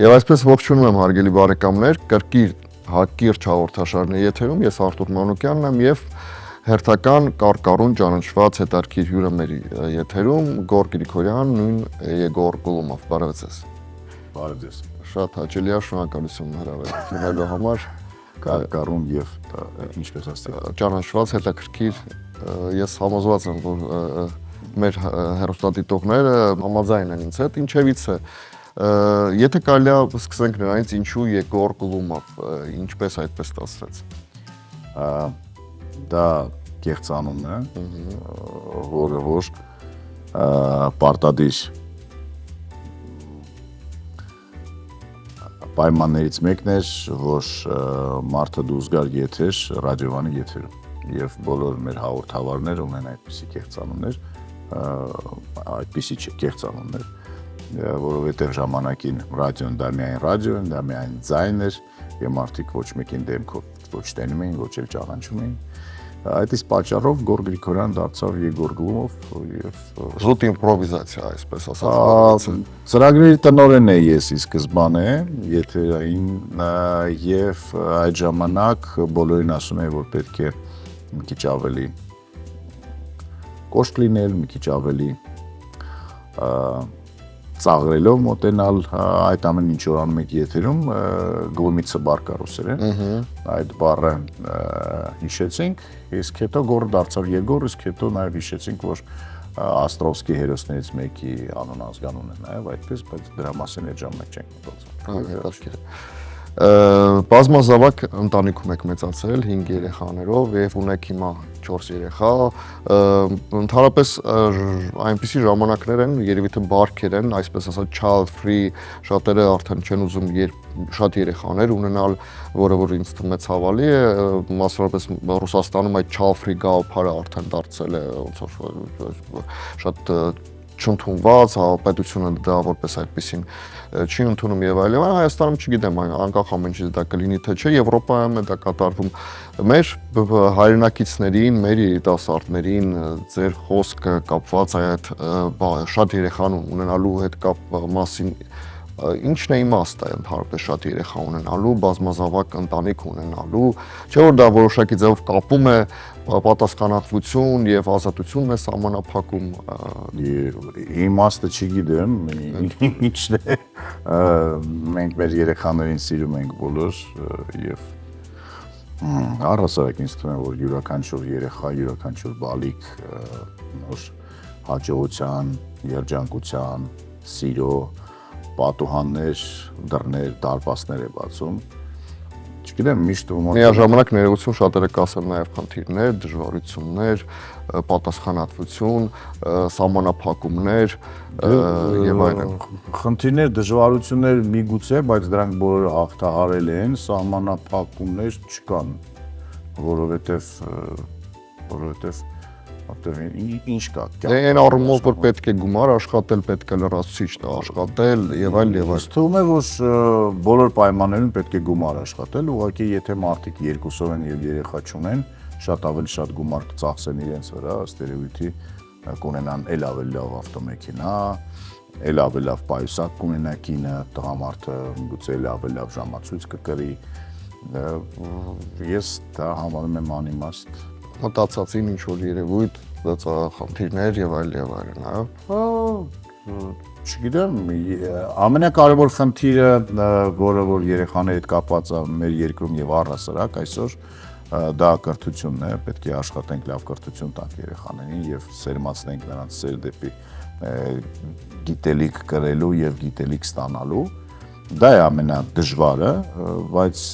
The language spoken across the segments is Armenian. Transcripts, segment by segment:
Եվ այսպես ողջունում եմ հարգելի բարեկամներ, կիրճ հաղորդաշարների եթերում ես Արտուր Մանուկյանն եմ եւ հերթական կարկառուն ճանաչված հետարքիր հյուրը մեր եթերում Գոր Գրիգորյան, նույն Եգոր Գլումով, բարև ձեզ։ Բարև ձեզ։ Շատ հաճելի է, շնորհակալություն հրավերելու համար։ Կարկառուն եւ ինչպես ասած ճանաչված հետաքրքիր, ես համոզված եմ, որ մեր հեռուստադիտողները համաձայն են ինձ հետ, ինչևից է։ Եթե կարելի է սկսենք նրանից, ինչու Եգոր Գլումով, ինչպես այդպես ստացվեց։ Դա կեղծանուն է, որը որ պարտադիր պայմաններից մեկն էր, որ մարդը դուրս գար եթեր, ռադիովանի եթերում եւ բոլոր մեր հաղորդավարները ունեն այդպիսի կեղծանուններ, այդպիսի չէ, կեղծանուններ, որովհետեւ ժամանակին ռադիոն դա միայն ռադիո է, դա միայն ձայն էր, եւ մարդիկ ոչ մեկին դեմքով ոչ տենում էին, ոչ էլ ճանաչում էին։ Այդ իսկ պատճառով Գոր Գրիգորյան դարձավ Եգոր Գլումով եւ զուտ իմպրովիզացիա, այսպես ասած։ Ծրագրերի տնօրենն է ես ի սկզբանե, եթերային եւ այդ ժամանակ բոլորին ասում էին, որ պետք է մի քիչ ավելի կոշտ լինել, մի քիչ ավելի ծաղրելով մոտենալ այդ ամեն ինչ որ անում եք եթերում գլումիցը բարկարուսեր է այդ բառը հիշեցինք իսկ հետո Գոր դարձավ Եգոր իսկ հետո նաև հիշեցինք որ Աստրովսկի հերոսներից մեկի անուն ազգանուն է նաև այդպես բայց դրա մասին այդ ժամանակ չենք մտածում հետաքրքիր է բազմազավակ ընտանիքում եք մեծացել 5 երեխաներով եւ ունեք հիմա 4 երեխա ընդհանրապես այնպիսի ժամանակներ են երևի թե բարքեր են այսպես ասած child free շատերը արդեն չեն ուզում շատ երեխաներ ունենալ որը որ ինձ թվում է ցավալի է մասնավորապես Ռուսաստանում այդ child free գաղափարը արդեն դարձել է ոնց որ շատ չընդունված, պետությունը դա որպես այդպեսին չի ընդունում եւ այլն։ Հայաստանում չգիտեմ, անկախ ամեն ինչից դա կլինի թե չէ, Եվրոպայում է դա կատարվում։ Մեր հայրենակիցներին, մեր երիտասարդներին ձեր խոսքը կապված այդ շատ երեխան ունենալու հետ կապ մասին ինչն է իմաստը ընդհանրապես շատ երեխա ունենալու, բազմազավակ ընտանիք ունենալու, չէ որ դա որոշակի ձևով կապում է պատասխանատվություն եւ ազատությունն է սահմանափակում իմաստը չգիտեմ ինչն է մենք մեր երեխաներին սիրում ենք բոլոր եւ առհասարակ ինձ թվում է որ յուրաքանչյուր երեխա յուրաքանչյուր բալիկ նոր հաջողության, երջանկության, սիրո պատուհաններ, դռներ, դարպասներ է բացում չգիտեմ միշտ միաժամանակ ներողություն շատերը կասեն նաև խնդիրներ, դժվարություններ, պատասխանատվություն, սահմանափակումներ եւ այլն։ Խնդիրներ, դժվարություններ միգուցե, բայց դրանք բոլորը հաղթահարել են, սահմանափակումներ չկան, որովհետեւ ինչ կա։ Այն առումով որ պետք է գումար աշխատել, պետք է լրացուցիչ աշխատել եւ այլ եւ այլ։ Թվում է որ բոլոր պայմաններում պետք է գումար աշխատել, ուղղակի եթե մարդիկ երկուսով են եւ երեխա չունեն, շատ ավելի շատ գումար կծախսեն իրենց վրա, ըստ երևույթի կունենան էլ ավելի լավ ավտոմեքենա, էլ ավելի լավ պայուսակ կունենա կինը, տղամարդը գուցե էլ ավելի լավ ժամացույց կկրի։ Ես դա համարում եմ անիմաստ մտածածին ինչ որ երևույթ, խնդիրներ եւ այլն, հա։ Չգիտեմ, ամենակարևոր խնդիրը, որը որ երեխաների հետ կապված է մեր երկրում եւ առհասարակ այսօր դա կրթությունն է, պետք է աշխատենք լավ կրթություն տանք երեխաներին եւ սերմացնենք նրանց սեր դեպի գիտելիք կրելու եւ գիտելիք ստանալու։ Դա է ամենադժվարը, բայց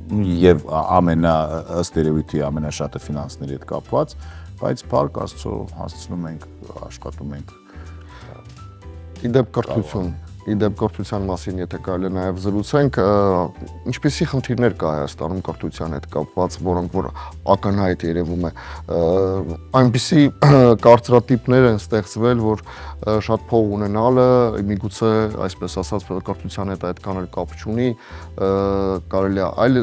եւ ըստ երևույթի ամենաշատը ֆինանսների հետ կապված, բայց փառք Աստծո հասցնում ենք, աշխատում ենք։ Իդեպ կրթության մասին եթե կարելի է նաև զրուցենք, ինչպիսի խնդիրներ կա Հայաստանում կրթության հետ կապված, որոնք որ ակնհայտ երևում է, այնպիսի կարծրատիպներ են ստեղծվել, որ շատ փող ունենալը միգուցե այսպես ասած կրթության հետ այդքան էլ կապ չունի, կարելի է այլ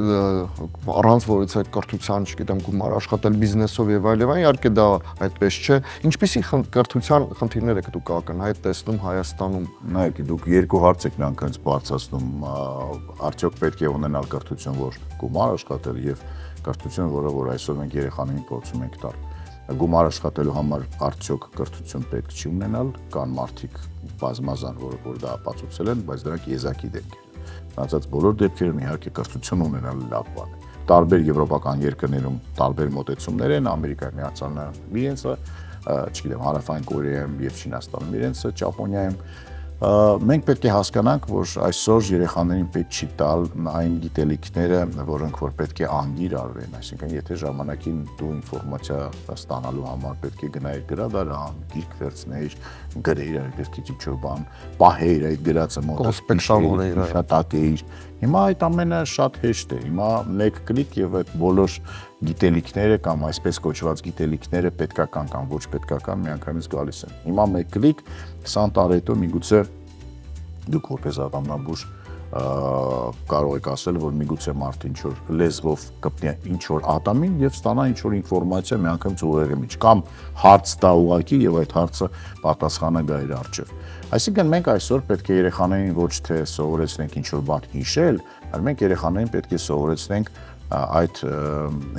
առանց որից է կրթության, չգիտեմ, գումար աշխատել բիզնեսով եւ այլն, իհարկե դա այդպես չէ, ինչպիսի կրթության խնդիրներ եք դուք ակնհայտ տեսնում Հայաստանում։ Նայեք, դուք երկու հարց եք միանգամից բարձրացնում, արդյոք պետք է ունենալ կրթություն, որ գումար աշխատել եւ կրթություն, որ այսօր մենք երեխաներին փորձում ենք տալ։ Գումար աշխատելու համար արդյոք կրթություն պետք չի ունենալ, կան մարդիկ բազմազան, որ դա ապացուցել են, բայց դրանք եզակի դեպքեր են։ Մնացած բոլոր դեպքերում իհարկե կրթություն ունենալը լավ բան է։ Տարբեր եվրոպական երկրներում տարբեր մոտեցումներ են, Ամերիկայի Միացյալ Նահանգներում իրենցը, չգիտեմ, Հարավային Կորեայում եւ Չինաստանում իրենցը, Ճապոնիայում մենք պետք է հասկանանք, որ այսօր երեխաներին պետք չի տալ այն գիտելիքները, որոնք որ պետք է անգիր արվեն, այսինքն եթե ժամանակին դու ինֆորմացիա ստանալու համար պետք է գնայիր գրադարան, գիրք վերցնեիր, գրեիր այդ դեպքից ինչ-որ բան, պահեիր այդ գրածը մոտը, շատակեիր։ Հիմա այդ ամենը շատ հեշտ է։ Հիմա մեկ կլիկ եւ այդ բոլոր գիտելիքները կամ այսպես կոչված գիտելիքները պետքական կամ ոչ պետքական միանգամից գալիս են։ Հիմա մեկ կլիկ 20 տարի հետո միգուցե դուք որպես ատամնաբույժ կարող եք ասել, որ միգուցե մարդ ինչ որ լեզվով կպնի ինչ որ ատամին եւ ստանա ինչ որ ինֆորմացիա միանգամից ուղեղի մեջ կամ հարց տա ուղակի եւ այդ հարցը պատասխանը գա իր առջեւ։ Այսինքն մենք այսօր պետք է երեխաներին ոչ թե սովորեցնենք ինչ որ բան հիշել, այլ մենք երեխաներին պետք է սովորեցնենք այդ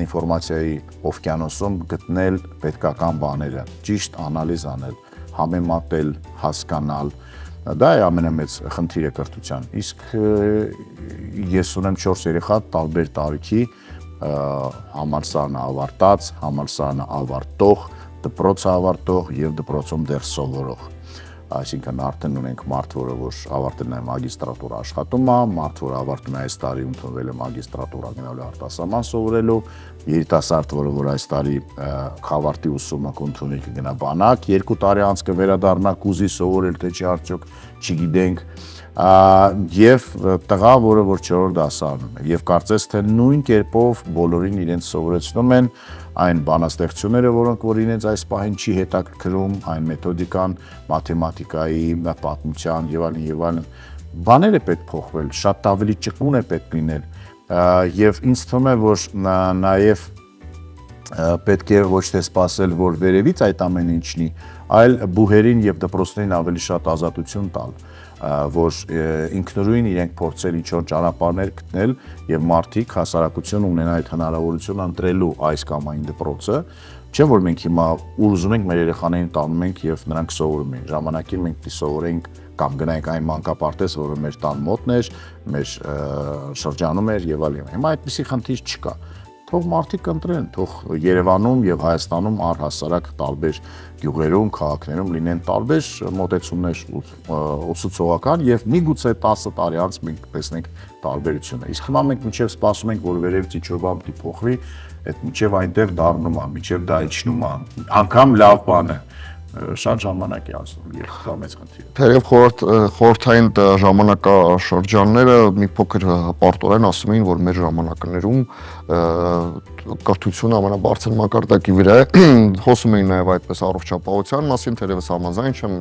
ինֆորմացիայի օվկիանոսում գտնել պետքական բաները, ճիշտ անալիզ անել, համեմատել, հասկանալ։ Դա է ամենամեծ խնդիրը կրթության։ Իսկ ես ունեմ 4 երեխա տարբեր տարիքի, համալսարանը ավարտած, համալսարանը ավարտող, դպրոցը ավարտող եւ դպրոցում դեռ սովորող։ Այսինքն արդեն ունենք մարդ, որը ավարտել է մագիստրատուրա աշխատում է, մարդ, որը ավարտում է այս տարի ընդունվել է մագիստրատուրա գնալու արտասահման սովորելու, երիտասարդ, որը այս տարի խավարտի ուսումը կընդունի կգնա բանակ, 2 տարի անց կվերադառնա կուզի սովորել, թե չի արդյոք չգիտենք, եւ տղա, որը 4-րդ դասարանում է, եւ կարծես թե նույն կերպով բոլորին իրենց սովորեցնում են այն բանաստեղծությունները, որոնք որ իրենց այս պահին չի հետաքրքրում, այն մեթոդիկան, մաթեմատիկայի, պատմության եւ այլն, բաները պետք փոխվել, շատ ավելի ճկուն է պետք լինել, եւ ինձ թվում է, որ նաեւ պետք է ոչ թե սпасել, որ վերևից այդ ամեն ինչնի, այլ բուհերին եւ դպրոցներին ավելի շատ ազատություն տալ, որ ինքնուրույն իրենք փորձել ինչ-որ ճանապարհներ գտնել եւ մարդիկ հասարակություն ունեն այդ հնարավորությունը ընտրելու այս կամ այն դպրոցը, չէ՞ որ մենք հիմա ուզում ենք մեր երեխաներին տանում ենք եւ նրանք սովորում են։ Ժամանակին մենք դի սովորենք կամ գնանք այն մանկապարտեզ, որը մեր տան մոտն էր, մեր շրջանում էր եւ այլն։ Հիմա այդպիսի խնդիր չկա։ Թող մարդիկ ընտրեն, թող Երևանում եւ Հայաստանում առհասարակ տարբեր գյուղերում, քաղաքներում լինեն տարբեր մոտեցումներ ուսուցողական եւ միգուցե 10 տարի անց մենք տեսնենք տարբերությունը։ Իսկ հիմա մենք մինչեւ սպասում ենք, որ վերևից ինչ-որ բան պիտի փոխվի, այդ մինչեւ այնտեղ դառնում է, մինչեւ դա իջնում է, անգամ լավ բան է։ Շատ ժամանակ է անցնում եւ դա մեծ խնդիր է։ Թերև խորհրդային ժամանակաշրջանները մի փոքր պարտորեն ասում էին, որ մեր ժամանակներում կրթությունը ամենաբարձր մակարդակի վրա է, խոսում էին նաեւ այդպես առողջապահության մասին, թերևս համաձայն չեմ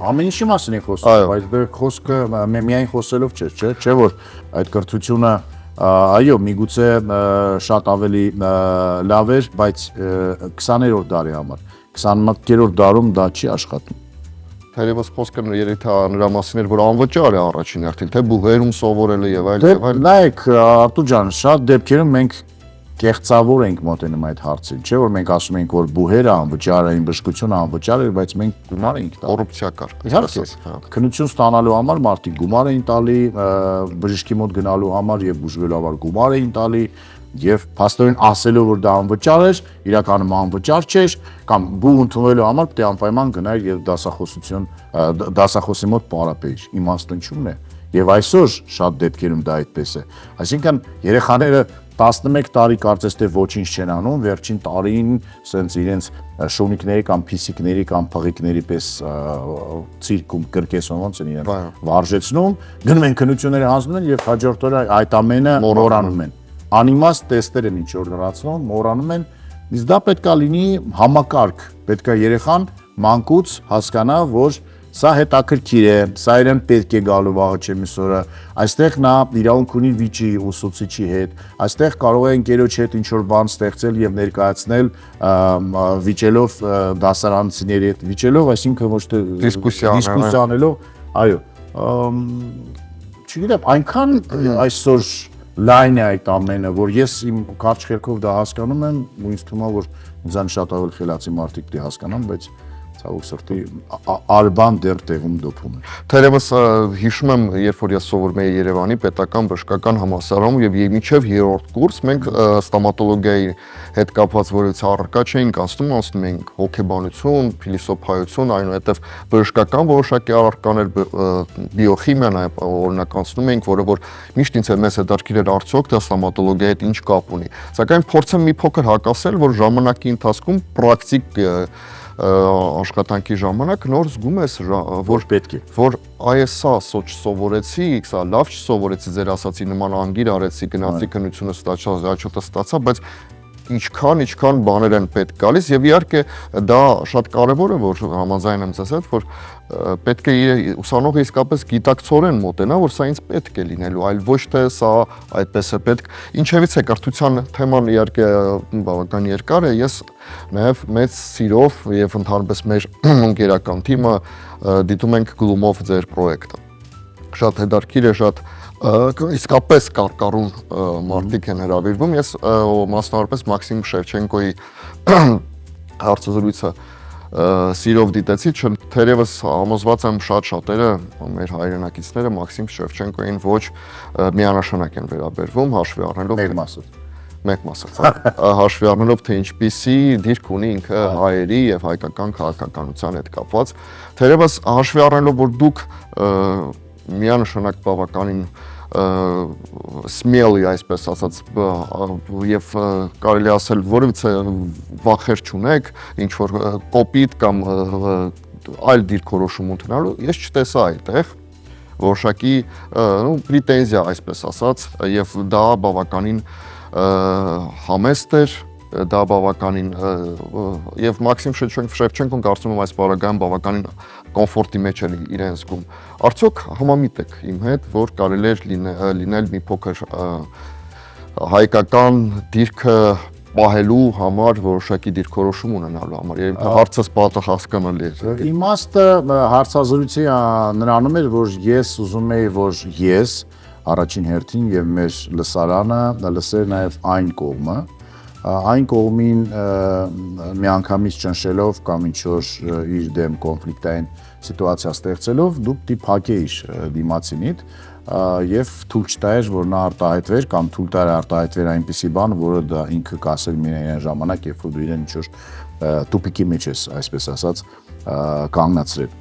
ամեն ինչի մասին ենք խոսում, բայց դե խոսքը միայն խոսելով չէ, որ այդ կրթությունը այո, միգուցե շատ ավելի լավ էր, բայց 20-րդ դարի համար 21-րդ դարում դա չի աշխատում։ Թերևս խոսքը նրա մասին էր, որ անվճար է առաջին հերթին, թե բուհերում սովորելը եւ այլն։ Նայեք, Արտուր ջան, շատ դեպքերում մենք կեղծավոր ենք մոտենում այդ հարցին, չէ՞ որ մենք ասում ենք, որ բուհերը անվճար են, բժշկությունը անվճար է, բայց մենք գումար ենք տալի։ Կոռուպցիա կար։ Իհարկե, քննություն ստանալու համար մարդիկ գումար էին տալի, բժշկի մոտ գնալու համար եւ բուժվելու համար գումար էին տալի, եւ փաստորեն ասելով, որ դա անվճար էր, իրականում անվճար չէր, կամ բու ընդունելու համար պետք է անպայման գնայր եւ դասախոսի մոտ պարապեիր։ Իմաստությունն է։ Եվ այսօր շատ դեպքերում դա այդպես է։ Այսինքն երեխաները 11 տարի կարծես թե ոչինչ չեն անում, վերջին տարին սենց իրենց շունիկների կամ փիսիկների կամ փղիկների պես ցիրկում կրկեսում ոնց են իրեն վարժեցնում, գնում են քննությունները հանձնում են եւ հաջորդ օրը այդ ամենը մոռանում են։ Անիմաստ տեստեր են ինչ որ լրացնում, մոռանում են, իսկ դա պետքա լինի համակարգ, պետքա երեխան մանկուց հասկանա, որ սա հետաքրքիր է, սա իրեն պետք է գալու վաղը չէ մյուս օրը, այստեղ նա իրավունք ունի վիճի ուսուցիչի հետ, այստեղ կարող է ընկերոջ հետ ինչ-որ բան ստեղծել եւ ներկայացնել վիճելով դասարանցիների հետ, վիճելով, այսինքն ոչ թե դիսկուսիա անելով, Այո, չգիտեմ, այնքան այսօր լայն է այդ ամենը, որ ես իմ կարճ խելքով դա հասկանում եմ, ու ինձ թվում է, որ ինձան շատ ավելի խելացի մարդիկ դա հասկանան, բայց ցավոք սրտի արբան դեռ տեղում դոփում է։ Թերևս հիշում եմ, երբ որ ես սովորում էի Երևանի պետական բժշկական համալսարանում եւ մինչեւ 3-րդ կուրս մենք ստոմատոլոգիայի հետ կապված որից առարկա չէինք անցնում էինք հոգեբանություն, փիլիսոփայություն, այնուհետև բժշկական որոշակի առարկաներ, բիոխիմիան օրինակ անցնում էինք, որը որ միշտ ինձ մեզ հետաքրքիր էր արդյոք դա ստոմատոլոգիայի հետ ինչ կապ ունի։ Սակայն փորձեմ մի փոքր հակասել, որ ժամանակի ընթացքում պրակտիկ աշխատանքի ժամանակ նոր զգում ես որ պետք է որ այս սա չսովորեցի, սա լավ չսովորեցի, ձեր ասացի նման անգիր արեցի, գնացի քննությունը ստացա, զաչոտը ստացա, բայց ինչքան բաներ են պետք գալիս եւ իհարկե դա շատ կարեւոր է որ համաձայն եմ ձեզ հետ որ պետք է ուսանողը իսկապես գիտակցորեն մոտենա որ սա ինձ պետք է լինելու այլ ոչ թե սա այդպես է պետք ինչևից է կրթության թեման իհարկե բավական երկար է ես նաեւ մեծ սիրով եւ ընդհանրապես մեր ընկերական թիմը դիտում ենք գլումով ձեր պրոյեկտը շատ հետաքրքիր է շատ իսկապես կարկառուն մարդիկ են հրավիրվում ես մասնավորապես Մաքսիմ Շևչենկոյի հարցազրույցը սիրով դիտեցի թերևս համոզված եմ շատերը մեր հայրենակիցները Մաքսիմ Շևչենկոյին ոչ միանշանակ են վերաբերվում հաշվի առնելով մեկ մասով հաշվի առնելով թե ինչպիսի դիրք ունի ինքը հայերի եւ հայկական քաղաքականության հետ կապված թերևս հաշվի առնելով որ դուք միանշանակ բավականին smell-ի այսպես ասած եւ կարելի ասել որևիցե վախեր չունեք ինչ որ կոպիտ կամ այլ դիրքորոշում ունենալու ես չտեսա այդտեղ որոշակի պրետենզիա այսպես ասած եւ դա բավականին համեստ էր դա բավականին եւ Մաքսիմ Շևչենկոն կարծում եմ այս բaragայում բավականին կոմֆորտի մեջ է իրեն զգում արդյոք համամիտ եք իմ հետ որ կարելի է լինել մի փոքր հայկական դիրքը պահելու համար որոշակի դիրքորոշում ունենալու համար եւ հարցս պատահ հասկանալի է իմաստը հարցազրույցի նրանում էր որ ես ուզում եի որ ես առաջին հերթին եւ մեր լսարանը լսեր նաեւ այն կողմը այն կողմին միանգամից ճնշելով կամ ինչ-որ իր դեմ կոնֆլիկտային սիտուացիա ստեղծելով դուք դիփակեիր դիմացինիդ եւ թույլ չտայր որ նա արտահայտվեր կամ թույլ տար արտահայտվեր այնպիսի բան որը դա ինքը կասել միայն ժամանակ երբ որ դու իրեն ինչ-որ տուպիկի մեջ ես այսպես ասած կանգնացրել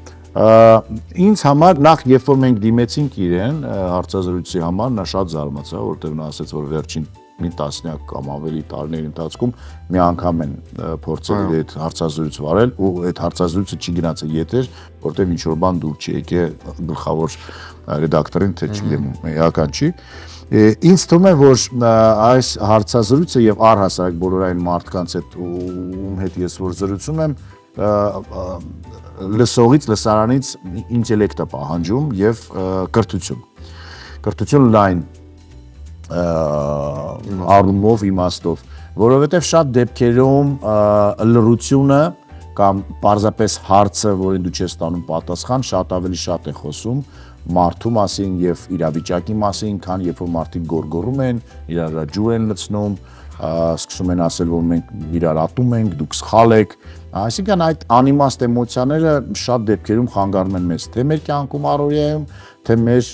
ինձ համար նախ երբ որ մենք դիմեցինք իրեն հարցազրույցի համար նա շատ զարմացա որտեղ նա ասաց որ վերջին մի տասնյակ կամ ավելի տարիների ընթացքում մի անգամ են փորձել իր այդ հարցազրույց վարել ու այդ հարցազրույցը չի գնացել եթեր, որտեղ ինչ որ բան դուր չի եկել գլխավոր ռեդակտորին, թե չգիտեմ, էական չի։ Ինձ թվում է, որ այս հարցազրույցը եւ առհասարակ բոլոր այն մարդկանց հետ ում հետ ես որ զրուցում եմ լսողից, լսարանից ինտելեկտ է պահանջում եւ կրթություն լայն առումով իմաստով, որովհետև շատ դեպքերում լրությունը կամ պարզապես հարցը, որին դու չես տանում պատասխան, շատ ավելի շատ է խոսում մարդու մասին եւ իրավիճակի մասին, քան երբ որ մարդիկ գոռգոռում են, իրար ջուր են լցնում, սկսում են ասել, որ մենք իրար ատում ենք, դուք սխալ եք, այսինքն այդ անիմաստ էմոցիաները շատ դեպքերում խանգարում են մեզ, թե մեր կյանքում առօրյայում, թե մեր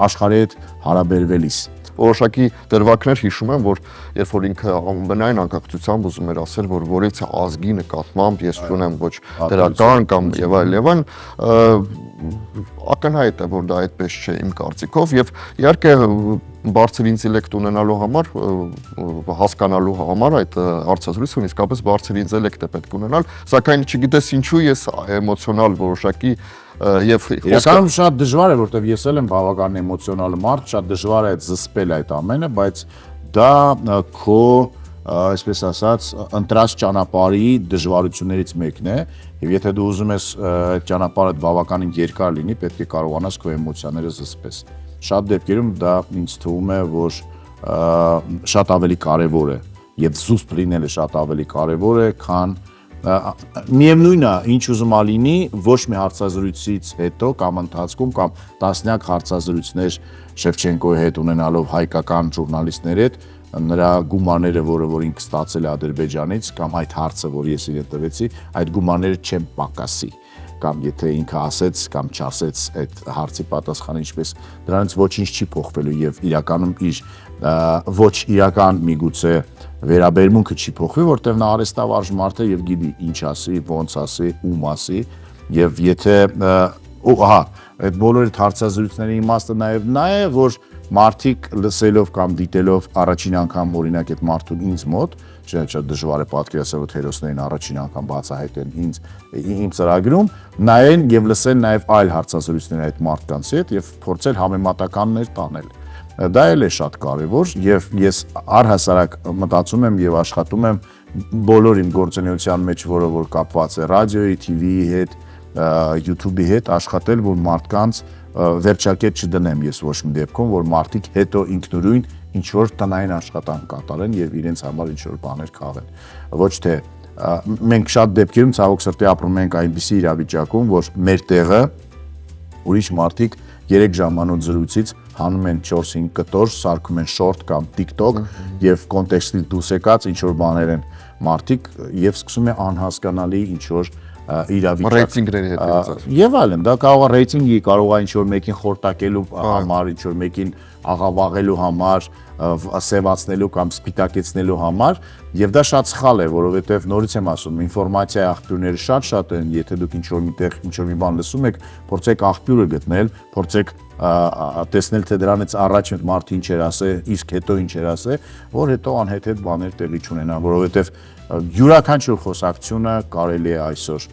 աշխարհի հետ հարաբերվելիս։ Որոշակի դրվագներ հիշում եմ, որ երբ որ ինքը անբնային անկախությամբ ուզում էր ասել, որ որից ազգի նկատմամբ ես չունեմ ոչ դրական կամ եւ այլն, ակնհայտ է, որ դա այդպես չէ իմ կարծիքով եւ իհարկե բարձր ինտելեկտ ունենալու համար հասկանալու համար այդ հարցազրույցը իսկապես բարձր ինտելեկտ է պետք ունենալ, սակայն չգիտես ինչու ես էմոցիոնալ որոշակի եւ իրականում շատ դժվար է, որտեվ ես էլ եմ բավական էմոցիոնալ մարդ, շատ դժվար է զսպել այդ ամենը, բայց դա քո այսպես ասած ընտրած ճանապարհի դժվարություններից մեկն է եւ եթե դու ուզում ես այդ ճանապարհը բավականին երկար լինի, պետք է կարողանաս քո էմոցիաները զսպես։ Շատ դեպքերում դա ինձ թվում է, որ շատ ավելի կարեւոր է եւ զուսպ լինելը շատ ավելի կարեւոր է, քան Միևնույնն է, ինչ ուզում ալինի, ոչ մի հարցազրույցից հետո կամ ընթացքում կամ տասնյակ հարցազրույցներ Շևչենկոյի հետ ունենալով հայկական ժուրնալիստների հետ, նրա գումարները, որ ինքը ստացել է Ադրբեջանից, կամ այդ հարցը, որ ես իրեն տվեցի, այդ գումարները չեն պակասի, կամ եթե ինքը ասեց կամ չասեց այդ հարցի պատասխանը ինչպես, դրանից ոչինչ չի փոխվելու եւ իրականում իր ոչ իրական միգուցե վերաբերմունքը չի փոխվի, որտեղ նա արեստավարժ մարդ է եւ գիտի ինչ ասի, ոնց ասի, ում ասի եւ եթե այդ բոլոր հարցազրույցների իմաստը նաեւ նա է, որ մարդիկ լսելով կամ դիտելով առաջին անգամ օրինակ այդ մարդուն ինձ մոտ, շատ դժվար է պատկերացնել, որ հերոսներին առաջին անգամ բացահայտեն իմ ծրագրում, նայեն եւ լսեն նաեւ այլ հարցազրույցներ այդ մարդկանց հետ եւ փորձել համեմատականներ տանել։ Դա էլ է շատ կարևոր եւ ես առհասարակ մտածում եմ եւ աշխատում եմ բոլոր իմ գործունեության մեջ, որը որ կապված է ռադիոյի, TV-ի հետ, YouTube-ի հետ, աշխատել, որ մարդկանց վերջակետ չդնեմ ես ոչ մի դեպքում, որ մարդիկ հետո ինքնուրույն ինչ որ տնային աշխատանք կատարեն եւ իրենց համար ինչ որ բաներ քաղեն։ Ոչ թե մենք շատ դեպքերում ցավոք սրտի ապրում ենք այնպիսի իրավիճակում, որ մեր տեղը ուրիշ մարդիկ 3 ժամանոց զրույցից հանում են 4-5 կտոր, սարքում են short կամ TikTok եւ կոնտեքստից դուրս եկած ինչ որ բաներ են մարդիկ եւ սկսում է անհասկանալի ինչ որ իրավիճակ ռեյտինգների հետ եւ այլն, դա կարող է ռեյտինգի, կարող է ինչ որ մեկին խորտակելու համար, ինչ որ մեկին աղավաղելու համար, սևացնելու կամ սպիտակեցնելու համար եւ դա շատ սխալ է, որովհետեւ նորից եմ ասում, ինֆորմացիայի աղբյուրները շատ են, եթե դուք ինչ որ միտեղ ինչ որ մի բան լսում եք, փորձեք աղբյուրը գտնել, փորձեք տեսնել թե դրանից առաջ մարդը ինչ էր ասել, իսկ հետո ինչ էր ասել, որ հետո անհետ բաներ տեղի չունենան, որովհետեւ յուրաքանչյուր խոսակցությունը կարելի է այսօր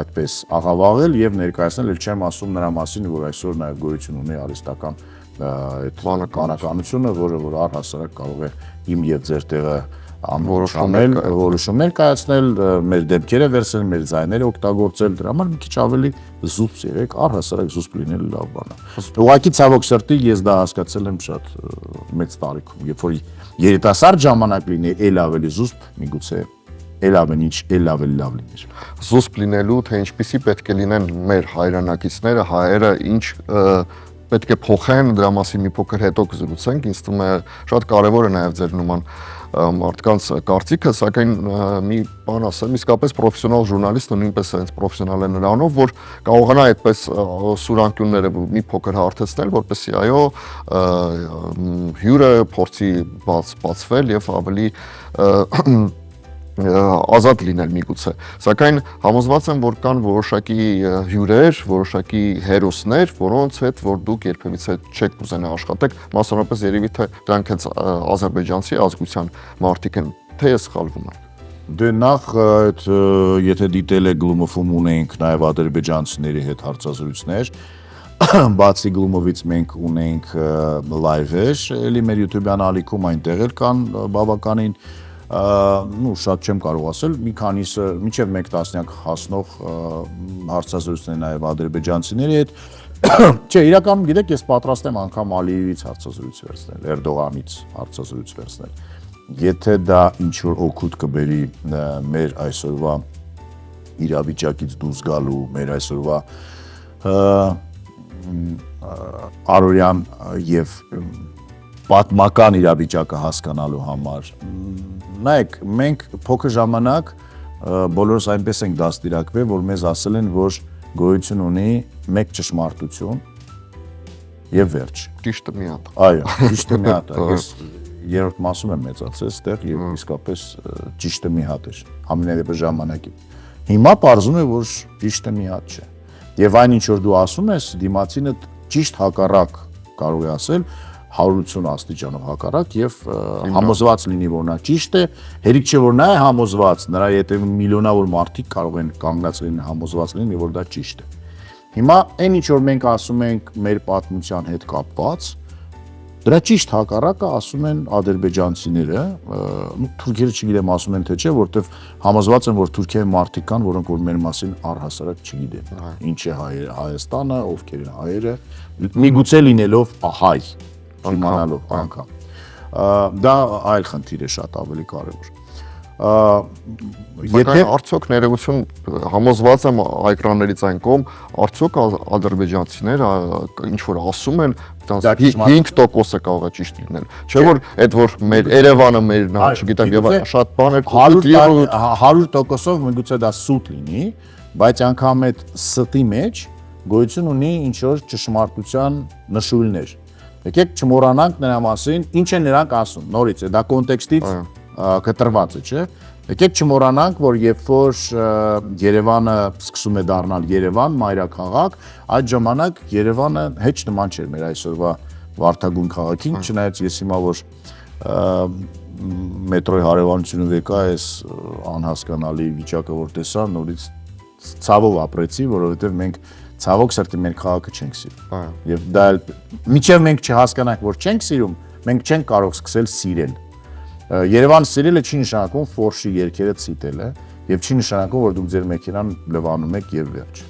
այդպես աղավաղել եւ ներկայացնել, ել չեմ ասում նրա մասին, որ այսօր նաեւ գոյություն ունի արհեստական այդ բանականությունը, որը առհասարակ կարող է իմ եւ ձեր տեղը որոշումներ կայացնել, մեր դեպքերը վերցնել, մեր ձայները օգտագործել, դրա համար մի քիչ ավելի զուսպ եղեք, առհասարակ զուսպ լինելը լավ բան է։ Ուղղակի ցավոք սրտի ես դա հասկացել եմ շատ մեծ տարիքում, երբ որ երիտասարդ ժամանակ լինի, ել ավելի զուսպ, միգուցե ել ավելի լավ լիներ։ Զուսպ լինելու, թե ինչպիսի պետք է լինեն մեր հայրենակիցները, հայերը, ինչ պետք է փոխեն, դրա մասին մի փոքր հետո կզրուցենք, ինձ թվում է շատ կարևոր է նաև ձեր նման մարդկանց կարծիքը, սակայն մի բան ասեմ, իսկապես պրոֆեսիոնալ ժուրնալիստը նույնպես այնց պրոֆեսիոնալ է նրանով, որ կարողանա այդպես սուրանկյունները մի փոքր հարթեցնել, որպեսզի այո հյուրը փորձի բացվել եւ ավելի ազատ լինել միգուցե, սակայն համոզված եմ, որ կան որոշակի հյուրեր, որոշակի հերոսներ, որոնց հետ որ դուք երբևիցե չեք կուզենա աշխատեք, մասնավորապես երևի թե դրանք հենց ադրբեջանցի ազգության մարդիկ են, թե ես սխալվում եմ։ Դե նախ այդ եթե դիտել եք Գլումովում ունենք նաև ադրբեջանցիների հետ հարցազրույցներ, բացի Գլումովից մենք ունենք լայվեր, էլի մեր YouTube-յան ալիքում այնտեղ էլ կան բավականին շատ չեմ կարող ասել, մի քանիսը մինչև 1 տասնյակ հասնող հարցազրույցներ նաև ադրբեջանցիների հետ։ Չէ, իրականում գիտեք, ես պատրաստ եմ անգամ Ալիևից հարցազրույց վերցնել, Էրդողանից հարցազրույց վերցնել։ Եթե դա ինչ որ օգուտ կբերի մեր այսօրվա իրավիճակից դուրս գալու, մեր այսօրվա առօրյան եւ պատմական իրավիճակը հասկանալու համար։ Նայեք, մենք փոքր ժամանակ բոլորս այնպես ենք դաստիարակվել, որ մեզ ասել են, որ գոյություն ունի մեկ ճշմարտություն եւ վերջ։ Ճիշտը մի հատ։ Այո, ճիշտը մի հատ է։ Ես երրորդ մասում եմ մեծացել այստեղ եւ իսկապես ճիշտը մի հատ էր, ամենայնիվ ժամանակի։ Հիմա պարզում է, որ ճիշտը մի հատ չէ։ Եվ այն ինչ որ դու ասում ես, դիմացինը ճիշտ հակառակ կարող է ասել 180 աստիճանով հակառակ եւ համոզված լինի, որ նա ճիշտ է, հերիք չէ որ նա է համոզված, նրա հետևում միլիոնավոր մարդիկ կարող են կանգնած լինեն համոզված լինեն, որ դա ճիշտ է։ Հիմա այն ինչ որ մենք ասում ենք մեր պատմության հետ կապված, դրա ճիշտ հակառակը ասում են ադրբեջանցիները, թուրքերը չգիտեմ ասում են թե չէ, որովհետեւ համոզված են, որ Թուրքիայի մարդիկ կան, որոնք որ մեր մասին առհասարակ չգիտեն, ինչ է Հայաստանը, ովքեր են հայերը, միգուցե լինելով հայ իմանալով անգամ։ Դա այլ խնդիր է շատ ավելի կարևոր։ Եթե արդյոք ներողություն համոզված եմ էկրաններից այն կողմ, արդյոք ադրբեջանցիները ինչ որ ասում են, 5%-ը կարող է ճիշտ լինել։ Չէ՞ որ այդ որ մեր Երևանը մեր չգիտեմ եւ շատ բաներ 100%-ով միգուցե դա սուտ լինի, բայց անգամ այդ ստի մեջ գոյություն ունի ինչ որ ճշմարտության նշույլներ։ Եկեք չմոռանանք նրա մասին, ինչ են նրանք ասում։ Նորից է դա կոնտեքստից կտրված է, չէ՞։ Եկեք չմոռանանք, որ երբ որ Երևանը սկսում է դառնալ Երևան, մայրաքաղաք, այդ ժամանակ Երևանը հեչ նման չէր մեր այսօրվա վարդագույն քաղաքին, չնայած ես հիմա որ մետրոյի հարևանությունով եկա, այս անհասկանալի վիճակը որ տեսա, նորից ցավով ապրեցի, որովհետև մենք ցավոք սրտի մեր քաղաքը չենք սիրում։ Եվ դա մինչև մենք չհասկանանք, որ չենք սիրում, մենք չենք կարող սկսել սիրել։ Երևան սիրելը չի նշանակում ֆորշի երկերը ցիտելը եւ չի նշանակում որ դուք ձեր մեքենան լվանում եք եւ վերջ։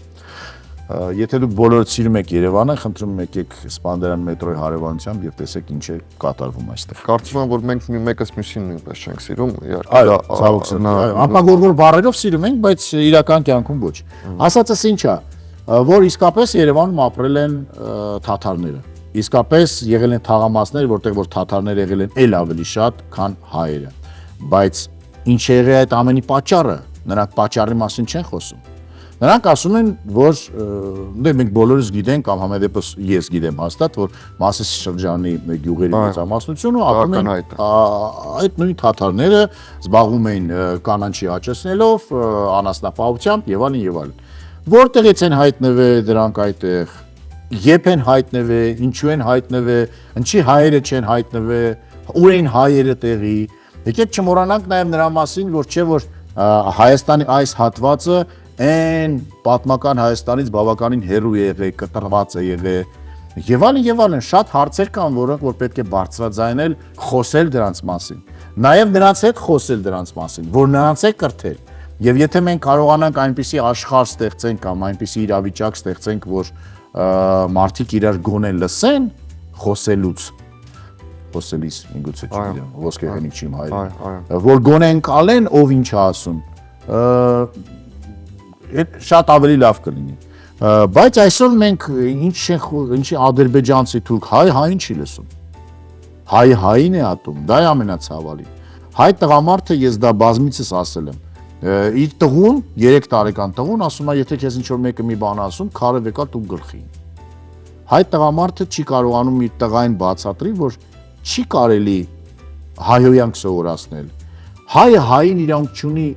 Եթե դուք բոլորը սիրում եք Երևանը, խնդրում եմ եկեք Սպանդերան մետրոյի հարևանությամբ եւ տեսեք ինչ է կատարվում այստեղ։ Կարծում եմ որ մենք մեկս մյուսին նույնպես չենք սիրում, իհարկե ցավոք սրտի։ Անպագորգոր բառերով սիրում ենք, բայց իրական կյանքում ոչ։ Ասածս ինչ է, որ իսկապես Երևանում ապրել են թաթարները։ Իսկապես եղել են թաղամասներ, որտեղ որ թաթարներ եղել են էլ ավելի շատ, քան հայերը։ Բայց ինչ է եղել այդ ամենի պատճառը, նրանք պատճառի մասին չեն խոսում։ Նրանք ասում են, որ մենք բոլորս գիտենք, կամ համենայնպես ես գիտեմ հաստատ, որ Մասիս շրջանի գյուղերի մեծամասնությունը ապրում են այդ նույն թաթարները, զբաղվում են կանանչի աճեցնելով, անասնապահությամբ եւ այլն եւ այլն։ Որտեղից են հայտնվել դրանք այդտեղ, երբ են հայտնվել, ինչու են հայտնվել, ինչի հայերը չեն հայտնվել, ուր են հայերը տեղի։ Եկեք չմոռանանք նաև նրա մասին, որ չէ որ Հայաստանի այս հատվածը այն պատմական Հայաստանից բավականին հեռու է եղել, կտրված է եղել եւ այլն շատ հարցեր կան, որոնք որ պետք է բարձրաձայնել, խոսել դրանց մասին։ Նաև նրանց հետ խոսել դրանց մասին, որ նրանց է կրթել։ Եվ եթե մենք կարողանանք այնպիսի աշխարհ ստեղծենք կամ այնպիսի իրավիճակ ստեղծենք, որ մարդիկ իրար գոնե լսեն խոսելուց, խոսելիս միգուցե չգիտեմ, ոսկեղենիկ չիմ հայրը, որ գոնե ընկալեն ով ինչ է ասում, շատ ավելի լավ կլինի։ Բայց այսօր մենք ինչի ադրբեջանցի թուրք հային չի լսում։ Հային է ատում, դա է ամենացավալին։ Հայ տղամարդը ես դա բազմիցս ասել եմ։ Իր տղուն, 3 տարեկան տղուն ասում է, եթե քեզ ինչ-որ մեկը մի բան ասում, քարը վեկա դու գլխին։ Հայ տղամարդը չի կարողանում իր տղային բացատրի, որ չի կարելի հայոյանք սովորացնել։ Հայը հային իրավունք չունի,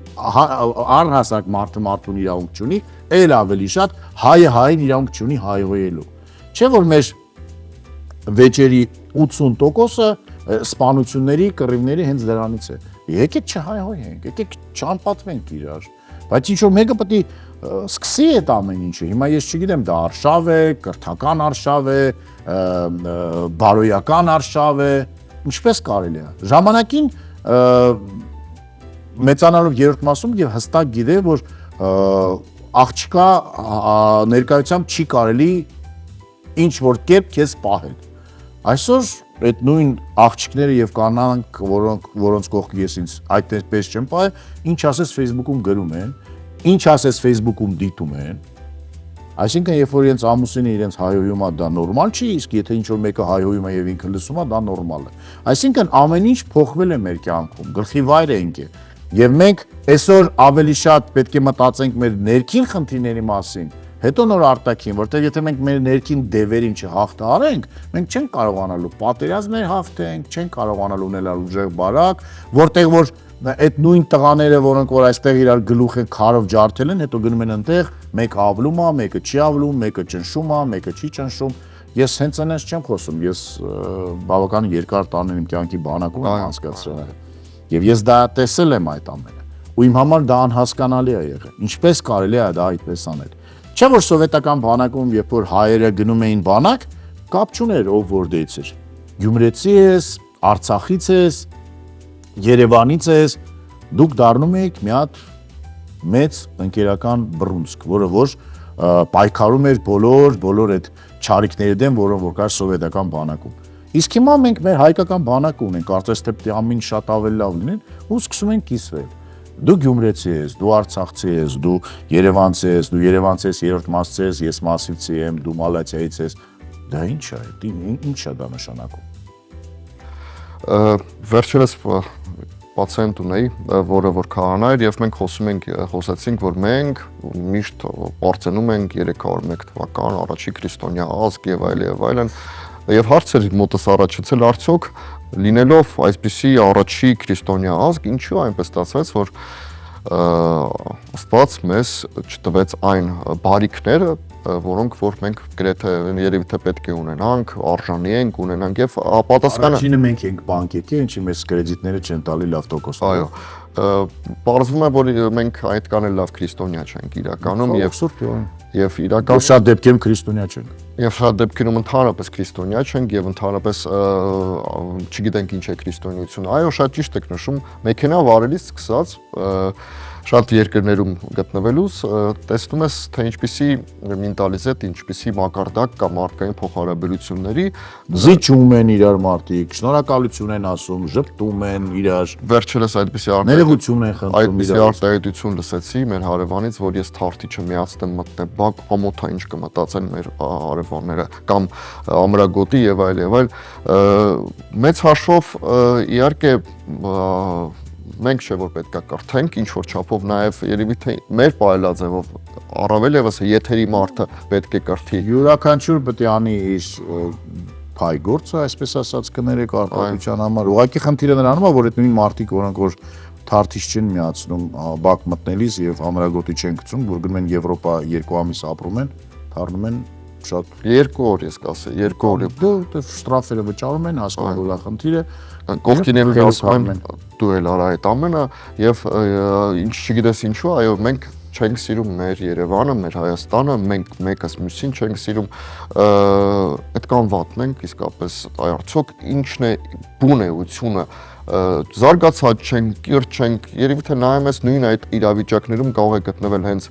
առհասարակ մարդուն իրավունք չունի, էլ ավելի շատ հայը հային իրավունք չունի հայհոյելու։ Չէ՞ որ մեր վեճերի 80%-ը սպանությունների, կռիվների հենց դրանից է։ Եկեք չհայհոյենք, եկեք չանպատվենք իրար, բայց ինչ-որ մեկը պետք է սկսի այդ ամեն ինչը։ Հիմա ես չգիտեմ, դա արշավ է, կրթական արշավ է, բարոյական արշավ է, ինչպես կարելի է։ Ժամանակին մեծանալով երրորդ մասում եւ հստակ գիտե, որ աղջկա ներկայությամբ չի կարելի ինչ որ կերպ քեզ պահել։ Այսօր այդ նույն աղջիկները եւ կանանք, որոնց կողքը ես ինձ այդպես չեմ պահել, ինչ ասես Facebook-ում գրում են, ինչ ասես Facebook-ում դիտում են։ Այսինքն երբ որ իրենց ամուսինը իրենց հայհոյում է, դա նորմալ չի, իսկ եթե ինչ որ մեկը հայհոյում է եւ ինքը լսում է, դա նորմալ է։ Այսինքն ամեն ինչ փոխվել է մեր կյանքում, գլխի վայր ենք է։ Եվ մենք այսօր ավելի շատ պետք է մտածենք մեր ներքին խնդիրների մասին, հետո նոր արտաքին, որտեղ եթե մենք մեր ներքին դևերին չհաղթահարենք, մենք չենք կարողանալու պատերազմներ հաղթենք, չենք կարողանալու ունենալ ուժեղ բարակ, որտեղ որ այդ նույն տղաները, որոնք որ այստեղ իրար գլուխ են քարով ջարդել են, հետո գնում են այնտեղ, մեկը ավլում է, մեկը չի ավլում, մեկը ճնշում է, մեկը չի ճնշում։ Ես հենց այնպես չեմ խոսում, ես բավական երկար տարիներ իմ կյանքի բանակում եմ անցկացրել։ Եվ ես դա տեսել եմ այդ ամենը։ Ու իմ համար դա անհասկանալի է եղել։ Ինչպես կարելի է դա այդպես անել։ Չէ՞ որ սովետական բանակում, երբ որ հայերը գնում էին բանակ, կապ չուներ ով որտեղից էր։ Գյումրեցի ես, Արցախից ես, Երևանից ես, դուք դառնում եք մի հատ մեծ ընկերական բռունցք, որը որ պայքարում էր բոլոր այդ չարիքների դեմ, որոնք որ կար սովետական բանակում։ Իսկ հիմա մենք մեր հայկական բանակը ունենք, կարծես թե ամեն շատ ավելի լավ լինեն ու սկսում են կիսվել։ Դու գյումրեցի ես, դու արցախցի ես, դու երևանցի ես, դու երևանցի ես, երրորդ մասցի ես, ես մասիվցի եմ, դու մալացիայից ես, դա ինչ է, ինչ է դա նշանակում։ Վերջերս պացիենտ ունեի, որը որ քահանա էր եւ մենք խոսեցինք, որ մենք միշտ պարծենում ենք 301 թվական առաջի քրիստոնյա ազգ եւ այլն եւ հարցեր մոտս առաջացել արդյոք լինելով այսպիսի առաջի քրիստոնյա ազգ ինչու այնպես ստացվեց որ Աստված մեզ չտվեց այն բարիքները որոնք որ մենք գրեթե երևի թե պետք է ունենանք, արժանի ենք ունենանք եւ պատասխանը Առաջինը մենք ենք բանկետի, ինչի մեզ կրեդիտները չեն տալի լավ տոկոսներ։ Այո, պարզվում է որ մենք այդքան էլ լավ քրիստոնյա չենք իրականում եւ իրական շատ դեպքերում քրիստոնյա չենք։ Եվ շատ դեպքերում ընդհանրապես քրիստոնյա չենք եւ ընդհանրապես չգիտենք ինչ է քրիստոնեություն։ Այո, շատ ճիշտ եք նշում, մեքենա վարելիս սկսած շատ երկրներում գտնվելուց տեսնում ես թե ինչպիսի մենտալիտետ, ինչպիսի մակարդակ կա մարդկային փոխհարաբերությունների զիջում են իրար մարդիկ, շնորհակալություն են ասում, ժպտում են իրար, վերջերս այդպիսի ներողություն են խնդրում իրար։ Արտահայտություն լսեցի մեր հարևանից, որ ես թարթիչը միացնեմ մտնեմ բակ, ամոթա ինչ կմտածեն մեր հարևանները կամ ամրագոտի եւ այլ մեծ հաշվով իհարկե մենք չէ որ պետքա կրթենք ինչ որ չափով նաև երևի թե մեր պայելաձևով առավել եւս եթերի մարդը պետք է կրթի յուրաքանչյուր պետք է անի իր փայ գործը այսպես ասած կներեք արտադրության համար ուղղակի խնդիրը նրանում է որ այդ նույն մարդիկ որոնք որ թարթիչ չեն միացնում բակ մտնելիս եւ ամրագոտի չեն գցում որ գնում են Եվրոպա 2 ամիս ապրում են դառնում են շատ 2 օր ես կասեի 2 օր դու շտրաֆերը վճարում են հասկանում որ դա խնդիր է կողքին էլ ասում են դու էլ արա այդ ամենը եւ ինչ չգիտես ինչու այո մենք չենք սիրում մեր Երևանը մեր Հայաստանը մենք մեկս մյուսին չենք սիրում այդքան վատն ենք իսկապես արդյոք ինչն է բուն էությունը զարգացած չենք կիրճ չենք երևի թե նայում ես նույն այդ իրավիճակներում կարող է գտնվել հենց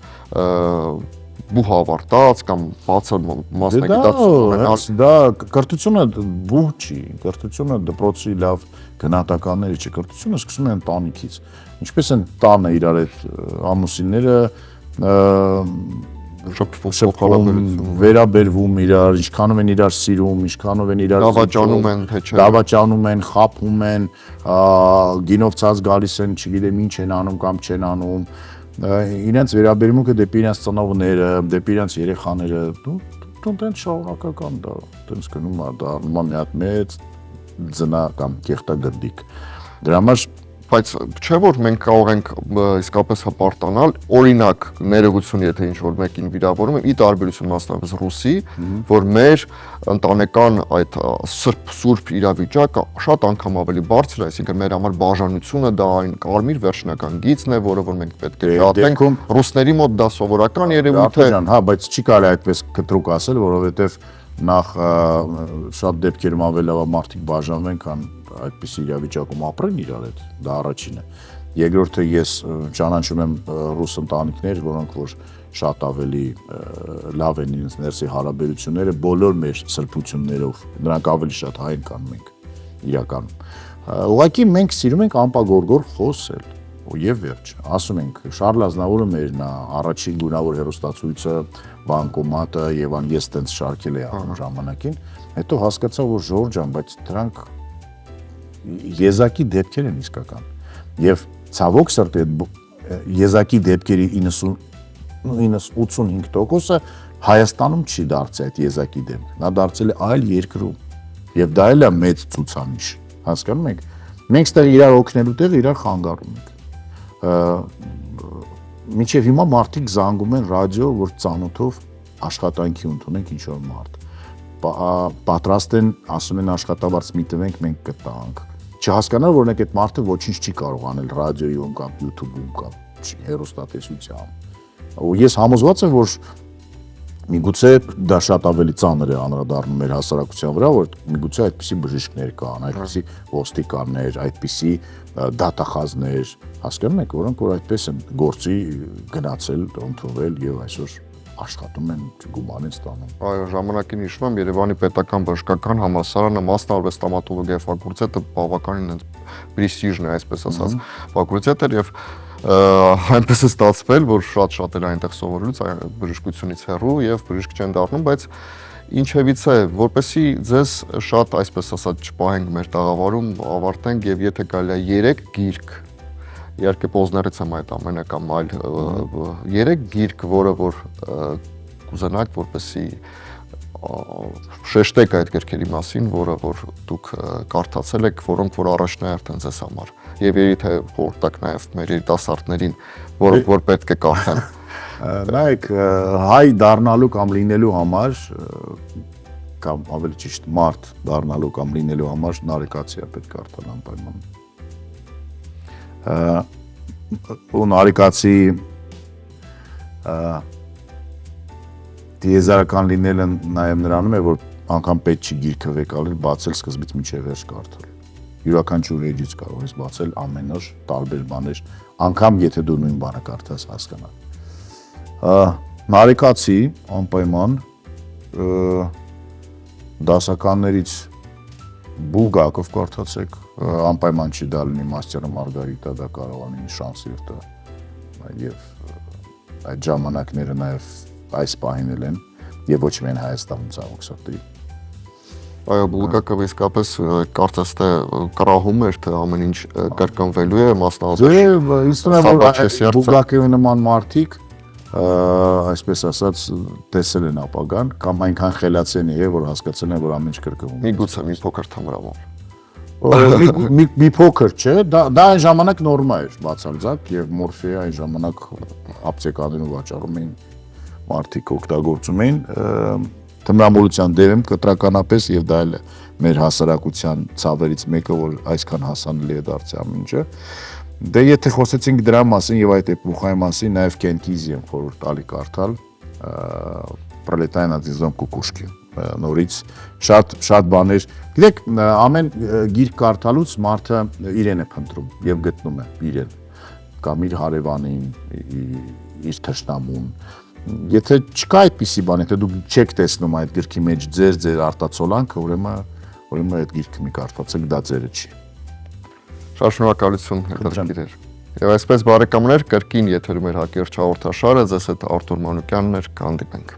բուհ ավարտած կամ բացը մասնագիտացում դա կրթությունը բուհ չի կրթությունը դպրոցի լավ գնահատականների չի կրթությունը սկսում է ընտանիքից ինչպես են տանը իրար այդ ամուսինները շփվում վերաբերվում իրար ինչքանով են իրար սիրում ինչքանով են իրար դավաճանում են թե չէ դավաճանում են խափում են գինով ցած գալիս են չգիտեմ ինչ են անում կամ չեն անում իրենց վերաբերմունքը դեպի իրենց ծնողները, դեպի իրենց երեխաները, դու տենց շարունակական դա, տենց գնում է դա մի հատ մեծ ձնա կամ կեղտագրդիկ։ Դրա համար բայց չէ որ մենք կարող ենք իսկապես հպարտանալ օրինակ ներողություն եթե ինչ որ մեկին վիրավորում եմ ի տարբերություն մասնավորապես ռուսի որ մեր ընտանեկան այդ սուրբ իրավիճակը շատ անգամ ավելի բարձր է այսինքն մեր համար բաժանությունը դա այն կարմիր վերջնական գիծն է որը որ մենք պետք է շատենք ռուսների մոտ դա սովորական երևույթ է հա բայց չի կարելի այդպես կտրուկ ասել որովհետև նախ շատ դեպքերում ավելի լավ մարդիկ բաժանվեն քան այդպիսի իրավիճակում ապրեն իրար հետ դա առաջինը երկրորդը ես ճանաչում եմ ռուս ընտանիքներ որոնք որ շատ ավելի լավ են իրենց ներսի հարաբերությունները բոլոր մեր սրբություններով նրանք ավելի շատ հայ են կան մենք իրականում ուղղակի մենք սիրում ենք ամպագորգոր խոսել եւ վերջ ասում ենք Շարլ Ազնավուրը մերն է առաջին գունավոր հերոստացույցը բանկոմատը եւ ան ես տենց շարքել էի անում ժամանակին հետո հասկացա որ Ժորժ ջան բայց դրանք եզակի դեպքեր են իսկական եւ ցավոք սրտի եզակի դեպքերի 90-85%-ը Հայաստանում չի դարձել այդ եզակի դեպք նա դարձել է այլ երկրում եւ դա էլ է մեծ ցուցանիշ հասկանում եք մենք ստեղ իրար օգնելու տեղ իրար խանգարում ենք մինչև հիմա մարդիկ զանգում են ռադիո որ ծանոթով աշխատանքի ընդունենք ինչ որ մարդ պատրաստ են ասում են աշխատավարձ մի տվենք մենք կտանք չհասկանալ որ այդ մարդը ոչինչ չի կարող անել ռադիոյում կամ YouTube-ում կամ հեռուստատեսությամբ ու ես համոզված եմ որ միգուցե դա շատ ավելի ծանր է անդրադառնում մեր հասարակության վրա որ միգուցե այդպիսի բժիշկներ կան այդպիսի ոստիկաններ այդպիսի դատախազներ հասկանում եք որոնք որ այդպես են գործի գնացել ընդունվել եւ այսօր աշխատում են գումար են ստանում այո ժամանակին հիշում եմ Երևանի պետական բժշկական համալսարանը մասնավորապես ստոմատոլոգիա ֆակուլտետը բավականին հենց պրեստիժն է այսպես ասած ֆակուլտետ էր եւ այնպես է ստացվել, որ շատ-շատ էլ այնտեղ սովորելուց բժշկությունից հեռու եւ բժիշկ չեն դառնում, բայց ինչևից է, որպեսի ձեզ շատ այսպես ասած չպահենք մեր տաղավարում, ավարտենք եւ եթե կարելի է 3 գիրք, իհարկե Պոզներից եմ այդ ամենը կամ այլ 3 գիրք, որը որ կուզենաք, որպեսի շեշտեք այդ գրքերի մասին, որը որ դուք կարդացել եք, որոնք որ առաջնահերթ են ձեզ համար։ Եվ եթե խորհուրդ նաև մեր երիտասարդներին, որոնք որ պետք է կարդան։ Նայեք, հայ դառնալու կամ լինելու համար կամ ավելի ճիշտ մարդ դառնալու կամ լինելու համար նարեկացիա պետք է կարդալ անպայման։ Ու նարեկացի դիեզերական լինելը նաև նրանում է, որ անգամ պետք չի գիրքը վեկալել, բացել սկզբից մինչև վերջ կարդալ։ Յուրաքանչյուր էջից կարող ես բացել ամեն օր տարբեր բաներ, անգամ եթե դու նույն բանը կարդաս հասկանալ։ Նարեկացի անպայման դասականներից Բուլգակով կարդացեք, անպայման չի դա լինի Մաստերը Մարգարիտա, դա կարող է լինի Շանսիրտը, եւ այդ ժամանակները նաև այս պահին են եւ ոչ միայն Հայաստանում ցավոք սրտի։ Այո, Բուլգակով իսկապես կարծես թե կրահում էր, թե ամեն ինչ կրկնվելու է, մասնավորապես։ Ինձ թվում է, որ Բուլգակովի նման մարդիկ այսպես ասած տեսել են ապագան կամ այնքան խելացեն է, որ հասկացել են, որ ամեն ինչ կրկնվում է։ Միգուցե մի փոքր թմրամոլ։ Մի փոքր չէ, դա այն ժամանակ նորմա էր բացարձակ եւ մորֆիա այն ժամանակ ապտեկաներում վաճառում էին մարդիկ օգտագործում էին թմրամոլության դերում կտրականապես եւ դա էլ մեր հասարակության ցավերից մեկը որ այսքան հասանելի է դարձել ամեն ինչը դե եթե խոսեցինք դրա մասին եւ այդ էպոխայի մասին նաեւ Կենտիզի եմ խորհուրդ տալի կարդալ Пролетая над звездом кукушки նորից շատ բաներ գիտեք ամեն գիրք կարդալուց մարդը իրեն է փնտրում եւ գտնում է իրեն կամ իր հարևանին իր թշնամուն եթե չկա այդպիսի բան եթե դուք չեք տեսնում այդ գրքի մեջ ձեր արտացոլանքը ուրեմն այդ գիրքը մի կարդացեք դա ձերը չի շատ շնորհակալություն հետաքրքիր էր եւ այսպես բարեկամներ կրկին եթերում էր հակերճ հաղորդաշարը ձեզ հետ Արտուր Մանուկյանն էր կհանդիպենք